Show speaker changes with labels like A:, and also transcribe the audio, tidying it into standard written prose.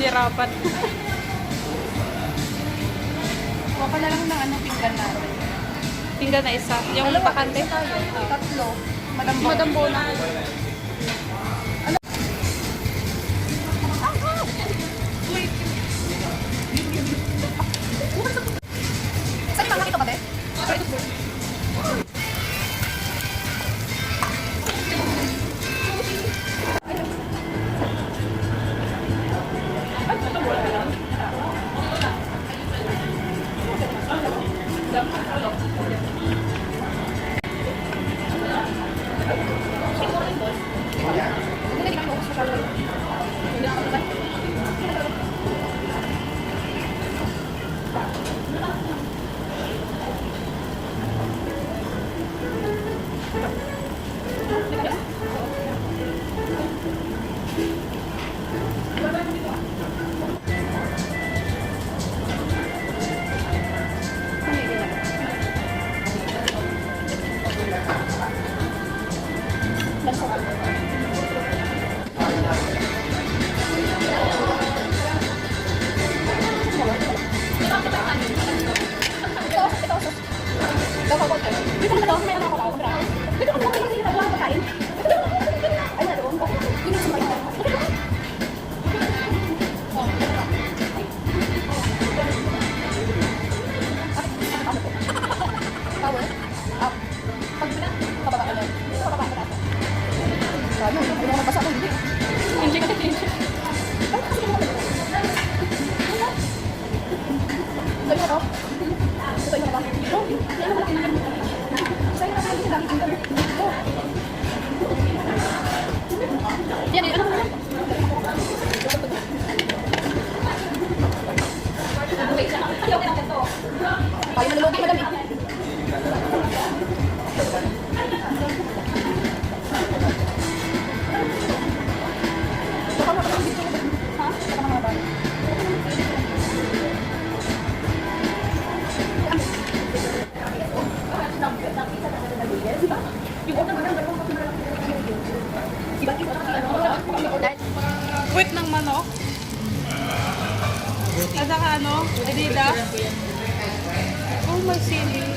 A: Nahihirapan.
B: Kuha ka na lang ng ano, pinggan natin.
A: Tingnan na isa. Yung bakante.
B: Tatlo.
A: Madambo na.
B: Saan yung ito ka, be?
A: Yan, ano mo?
B: Tayo nalulogi, madam eh.
A: Wait ng manok. At saka ano? Adidas. Oh, may sili.